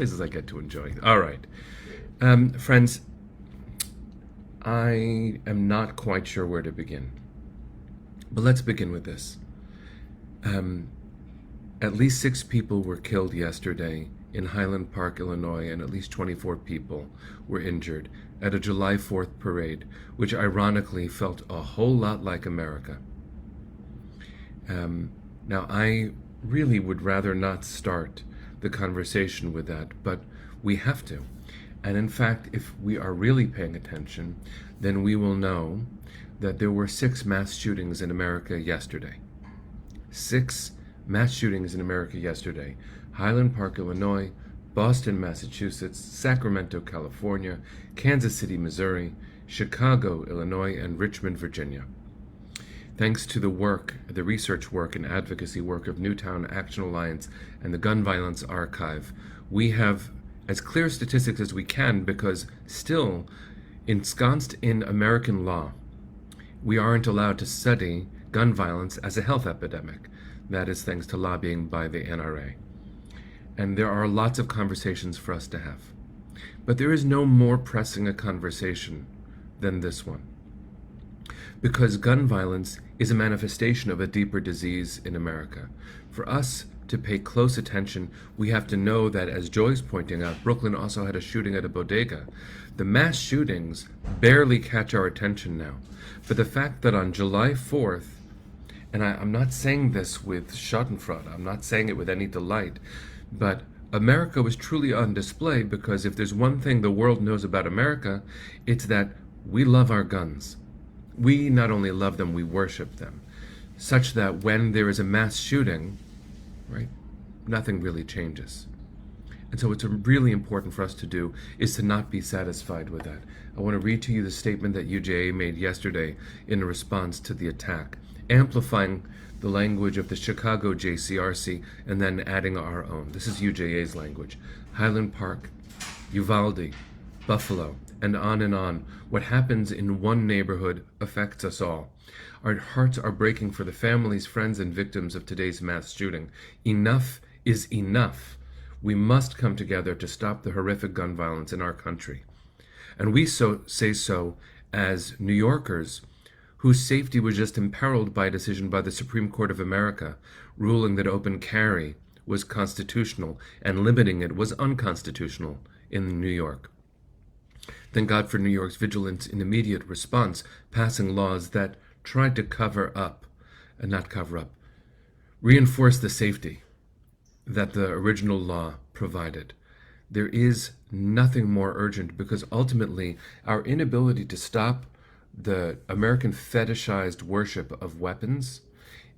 Places I get to enjoy. All right. Friends, I am not quite sure where to begin. But let's begin with this. Um, at least 6 people were killed yesterday in Highland Park, Illinois, and at least 24 people were injured at a July 4th parade, which ironically felt a whole lot like America. Now, I really would rather not start the conversation with that, but we have to. And in fact, if we are really paying attention, then we will know that there were 6 mass shootings in America yesterday. 6 mass shootings in America yesterday. Highland Park, Illinois, Boston, Massachusetts, Sacramento, California, Kansas City, Missouri, Chicago, Illinois, and Richmond, Virginia. Thanks to the research work and advocacy work of Newtown Action Alliance and the Gun Violence Archive, we have as clear statistics as we can, because still, ensconced in American law, we aren't allowed to study gun violence as a health epidemic. That is thanks to lobbying by the NRA. And there are lots of conversations for us to have. But there is no more pressing a conversation than this one. Because gun violence is a manifestation of a deeper disease in America. For us to pay close attention, we have to know that, as Joy's pointing out, Brooklyn also had a shooting at a bodega. The mass shootings barely catch our attention now. But the fact that on July 4th, and I'm not saying this with schadenfreude, I'm not saying it with any delight, but America was truly on display, because if there's one thing the world knows about America, it's that we love our guns. We not only love them, we worship them, such that when there is a mass shooting, right, nothing really changes. And so what's really important for us to do is to not be satisfied with that. I want to read to you the statement that UJA made yesterday in response to the attack, amplifying the language of the Chicago JCRC and then adding our own. This is UJA's language. Highland Park, Uvalde, Buffalo, and on. What happens in one neighborhood affects us all. Our hearts are breaking for the families, friends, and victims of today's mass shooting. Enough is enough. We must come together to stop the horrific gun violence in our country. And we say so as New Yorkers whose safety was just imperiled by a decision by the Supreme Court of America, ruling that open carry was constitutional and limiting it was unconstitutional in New York. Thank God for New York's vigilance in immediate response, passing laws that tried to reinforce the safety that the original law provided. There is nothing more urgent, because ultimately our inability to stop the American fetishized worship of weapons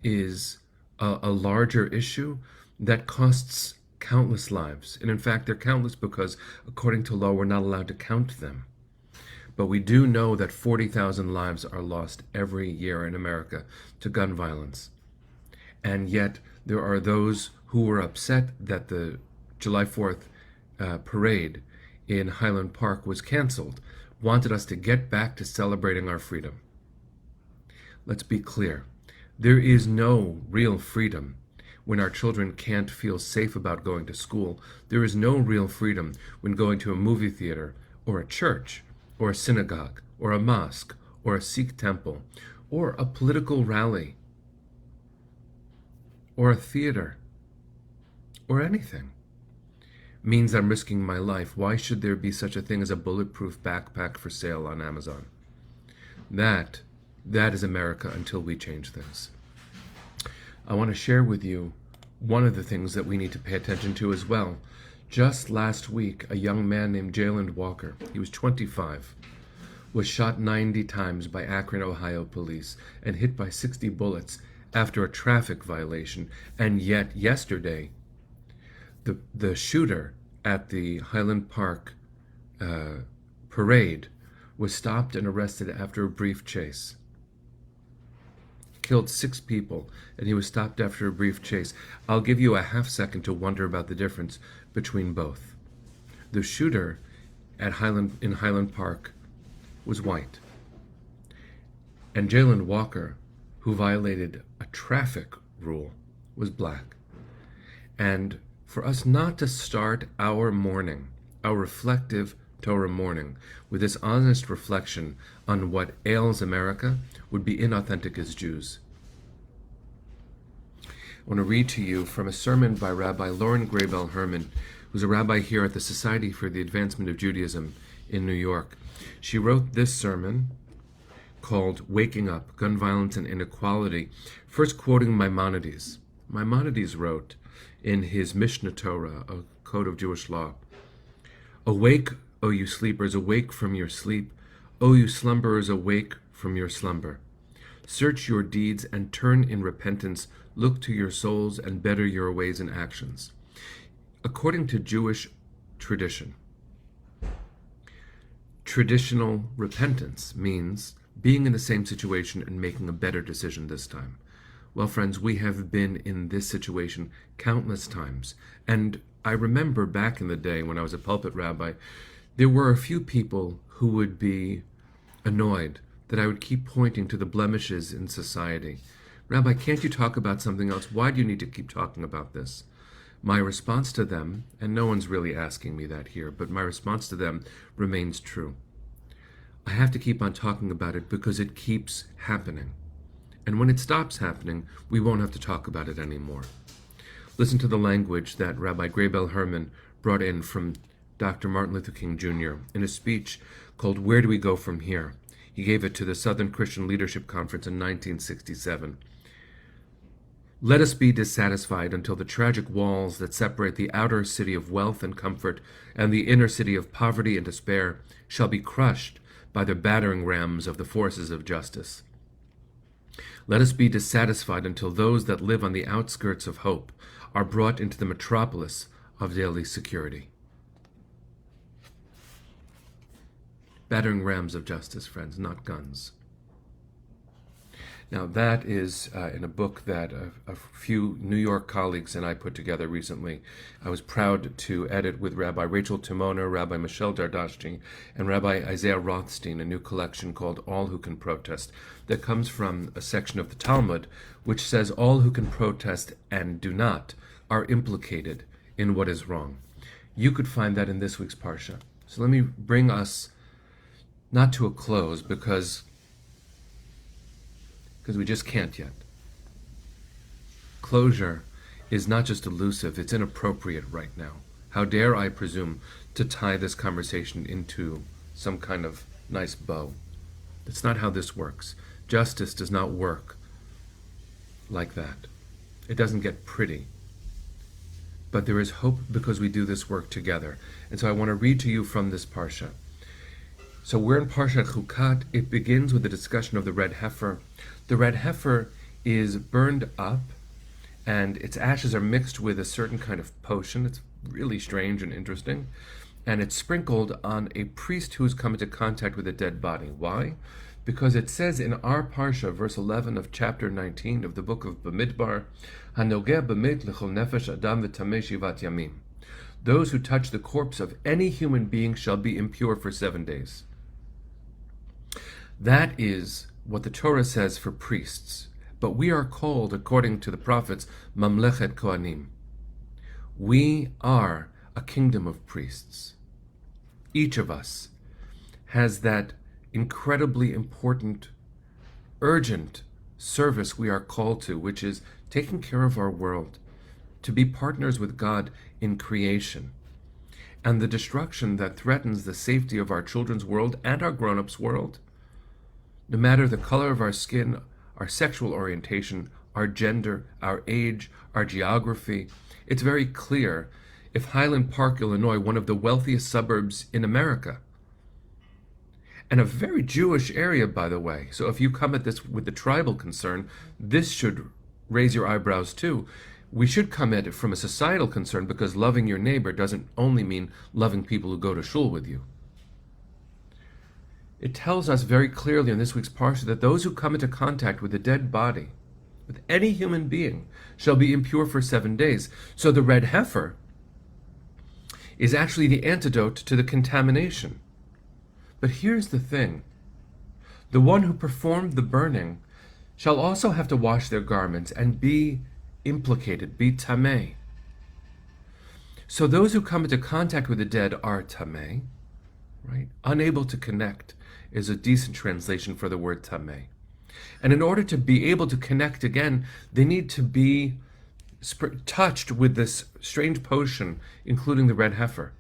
is a larger issue that costs countless lives. And in fact, they're countless because, according to law, we're not allowed to count them. But we do know that 40,000 lives are lost every year in America to gun violence. And yet, there are those who were upset that the July 4th parade in Highland Park was canceled, wanted us to get back to celebrating our freedom. Let's be clear. There is no real freedom when our children can't feel safe about going to school. There is no real freedom when going to a movie theater, or a church, or a synagogue, or a mosque, or a Sikh temple, or a political rally, or a theater, or anything. Means I'm risking my life. Why should there be such a thing as a bulletproof backpack for sale on Amazon? That is America until we change things. I want to share with you one of the things that we need to pay attention to as well. Just last week, a young man named Jayland Walker, he was 25, was shot 90 times by Akron, Ohio police and hit by 60 bullets after a traffic violation. And yet yesterday, the shooter at the Highland Park parade was stopped and arrested after a brief chase. Killed 6 people, and he was stopped after a brief chase. I'll give you a half second to wonder about the difference between both. The shooter in Highland Park was white, and Jayland Walker, who violated a traffic rule, was black. And for us not to start our morning, our reflective Torah morning, with this honest reflection on what ails America would be inauthentic as Jews. I want to read to you from a sermon by Rabbi Lauren Graybell Herman, who's a rabbi here at the Society for the Advancement of Judaism in New York. She wrote this sermon called Waking Up, Gun Violence and Inequality, first quoting Maimonides. Maimonides wrote in his Mishnah Torah, a code of Jewish law, "Awake, O you sleepers, awake from your sleep. O you slumberers, awake from your slumber. Search your deeds and turn in repentance. Look to your souls and better your ways and actions." According to Jewish tradition, traditional repentance means being in the same situation and making a better decision this time. Well, friends, we have been in this situation countless times. And I remember back in the day when I was a pulpit rabbi, there were a few people who would be annoyed that I would keep pointing to the blemishes in society. "Rabbi, can't you talk about something else? Why do you need to keep talking about this?" My response to them, and no one's really asking me that here, but my response to them remains true. I have to keep on talking about it because it keeps happening. And when it stops happening, we won't have to talk about it anymore. Listen to the language that Rabbi Graybell Herman brought in from Dr. Martin Luther King Jr. in a speech called "Where Do We Go From Here?" He gave it to the Southern Christian Leadership Conference in 1967. "Let us be dissatisfied until the tragic walls that separate the outer city of wealth and comfort and the inner city of poverty and despair shall be crushed by the battering rams of the forces of justice. Let us be dissatisfied until those that live on the outskirts of hope are brought into the metropolis of daily security." Battering rams of justice, friends, not guns. Now, that is in a book that a few New York colleagues and I put together recently. I was proud to edit with Rabbi Rachel Timona, Rabbi Michelle Dardashti, and Rabbi Isaiah Rothstein, a new collection called All Who Can Protest, that comes from a section of the Talmud which says all who can protest and do not are implicated in what is wrong. You could find that in this week's Parsha. So let me bring us not to a close because we just can't yet. Closure is not just elusive, it's inappropriate right now. How dare I presume to tie this conversation into some kind of nice bow? That's not how this works. Justice does not work like that. It doesn't get pretty. But there is hope because we do this work together. And so I want to read to you from this Parsha. So we're in Parshat Chukat. It begins with a discussion of the red heifer. The red heifer is burned up, and its ashes are mixed with a certain kind of potion. It's really strange and interesting. And it's sprinkled on a priest who's come into contact with a dead body. Why? Because it says in our Parsha, verse 11 of chapter 19 of the book of Bamidbar, "Hanogeh b'met l'chol nefesh adam v'tameh shivat yamim." Those who touch the corpse of any human being shall be impure for 7 days. That is what the Torah says for priests. But we are called, according to the prophets, Mamlechet Kohanim. We are a kingdom of priests. Each of us has that incredibly important, urgent service we are called to, which is taking care of our world, to be partners with God in creation. And the destruction that threatens the safety of our children's world and our grown-ups' world, no matter the color of our skin, our sexual orientation, our gender, our age, our geography, it's very clear. If Highland Park, Illinois, one of the wealthiest suburbs in America, and a very Jewish area, by the way, so if you come at this with the tribal concern, this should raise your eyebrows too. We should come at it from a societal concern, because loving your neighbor doesn't only mean loving people who go to shul with you. It tells us very clearly in this week's Parsha that those who come into contact with a dead body, with any human being, shall be impure for 7 days. So the red heifer is actually the antidote to the contamination. But here's the thing. The one who performed the burning shall also have to wash their garments and be implicated, be tameh. So those who come into contact with the dead are tameh, right? Unable to connect is a decent translation for the word tameh. And in order to be able to connect again, they need to be touched with this strange potion, including the red heifer.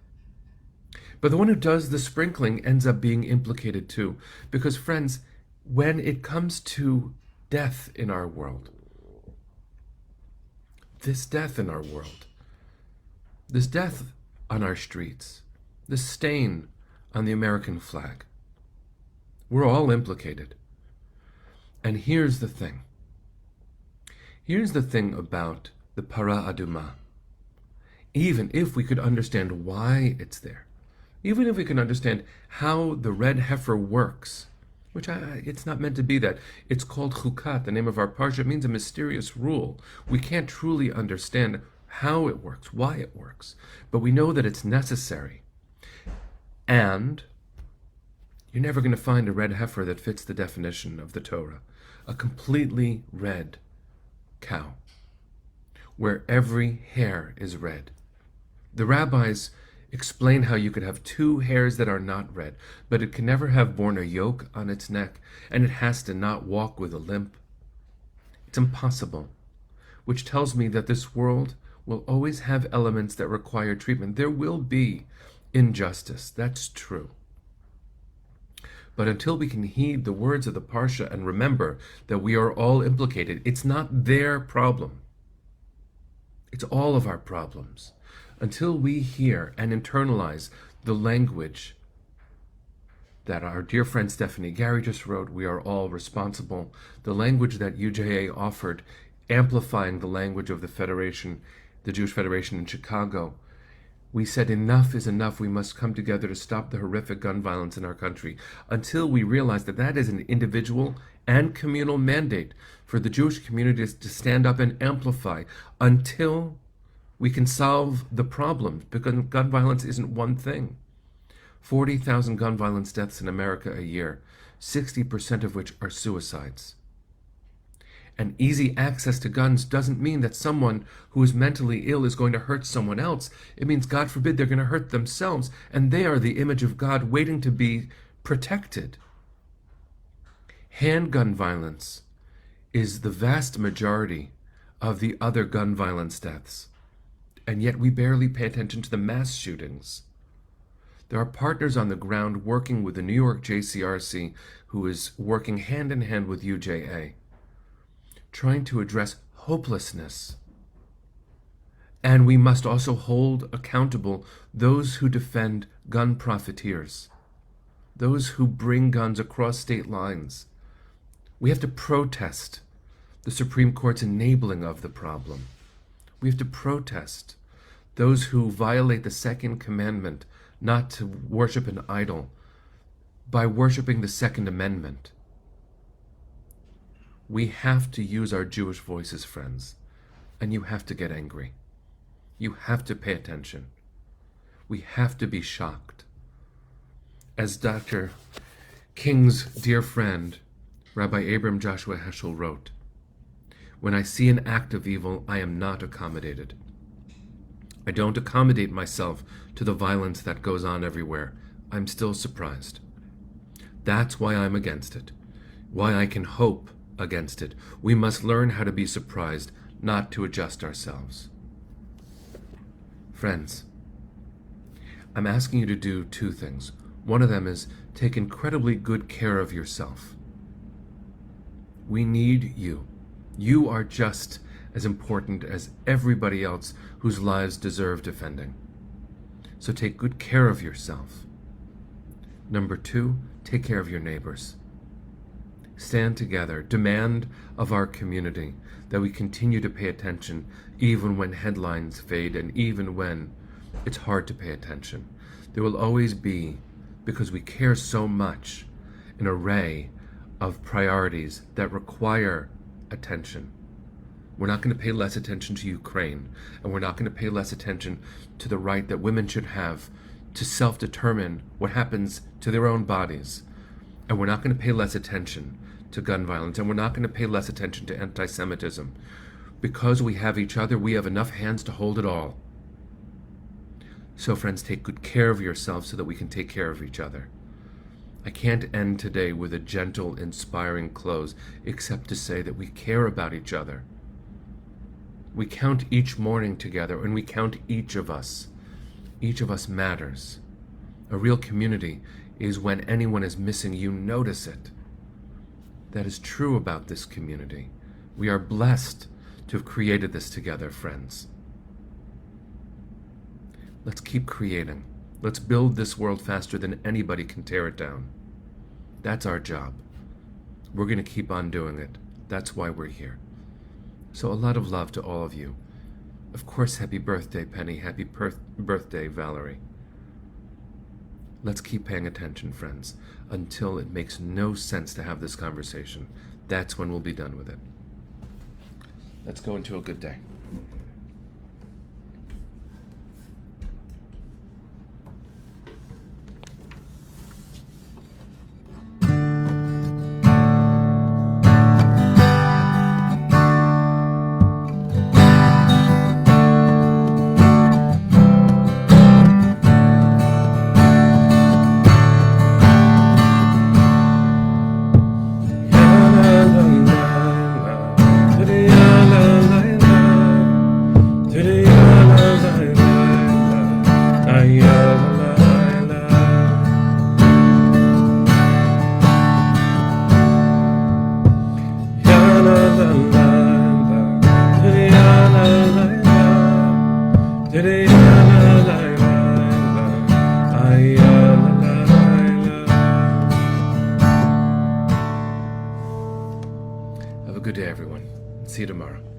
But the one who does the sprinkling ends up being implicated too. Because, friends, when it comes to death in our world, this death in our world, this death on our streets, this stain on the American flag, we're all implicated. And here's the thing. Here's the thing about the para aduma. Even if we could understand why it's there, even if we can understand how the red heifer works, which it's not meant to be that. It's called chukat, the name of our parsha. It means a mysterious rule. We can't truly understand how it works, why it works, but we know that it's necessary. And you're never going to find a red heifer that fits the definition of the Torah. A completely red cow, where every hair is red. The rabbis explain how you could have two hairs that are not red, but it can never have borne a yoke on its neck, and it has to not walk with a limp. It's impossible, which tells me that this world will always have elements that require treatment. There will be injustice, that's true. But until we can heed the words of the Parsha and remember that we are all implicated, it's not their problem. It's all of our problems. Until we hear and internalize the language that our dear friend Stephanie Gary just wrote, we are all responsible, the language that UJA offered, amplifying the language of the Federation, the Jewish Federation in Chicago, we said enough is enough. We must come together to stop the horrific gun violence in our country. Until we realize that that is an individual and communal mandate for the Jewish community to stand up and amplify, until we can solve the problems, because gun violence isn't one thing. 40,000 gun violence deaths in America a year, 60% of which are suicides. And easy access to guns doesn't mean that someone who is mentally ill is going to hurt someone else. It means, God forbid, they're going to hurt themselves, and they are the image of God waiting to be protected. Handgun violence is the vast majority of the other gun violence deaths, and yet we barely pay attention to the mass shootings. There are partners on the ground working with the New York JCRC, who is working hand in hand with UJA, trying to address hopelessness. And we must also hold accountable those who defend gun profiteers, those who bring guns across state lines. We have to protest the Supreme Court's enabling of the problem. We have to protest those who violate the second commandment not to worship an idol by worshiping the Second Amendment. We have to use our Jewish voices, friends, and you have to get angry. You have to pay attention. We have to be shocked. As Dr. King's dear friend, Rabbi Abram Joshua Heschel wrote, "When I see an act of evil, I am not accommodated. I don't accommodate myself to the violence that goes on everywhere. I'm still surprised. That's why I'm against it, why I can hope against it. We must learn how to be surprised, not to adjust ourselves." Friends, I'm asking you to do two things. One of them is take incredibly good care of yourself. We need you. You are just as important as everybody else whose lives deserve defending. So take good care of yourself. Number two, take care of your neighbors. Stand together. Demand of our community that we continue to pay attention even when headlines fade and even when it's hard to pay attention. There will always be, because we care so much, an array of priorities that require attention. We're not going to pay less attention to Ukraine, and we're not going to pay less attention to the right that women should have to self-determine what happens to their own bodies. And we're not going to pay less attention to gun violence, and we're not going to pay less attention to anti-Semitism. Because we have each other, we have enough hands to hold it all. So friends, take good care of yourselves so that we can take care of each other. I can't end today with a gentle, inspiring close, except to say that we care about each other. We count each morning together, and we count each of us. Each of us matters. A real community is when anyone is missing, you notice it. That is true about this community. We are blessed to have created this together, friends. Let's keep creating. Let's build this world faster than anybody can tear it down. That's our job. We're going to keep on doing it. That's why we're here. So a lot of love to all of you. Of course, happy birthday, Penny. Happy birthday, Valerie. Let's keep paying attention, friends, until it makes no sense to have this conversation. That's when we'll be done with it. Let's go into a good day. Have a good day, everyone. See you tomorrow.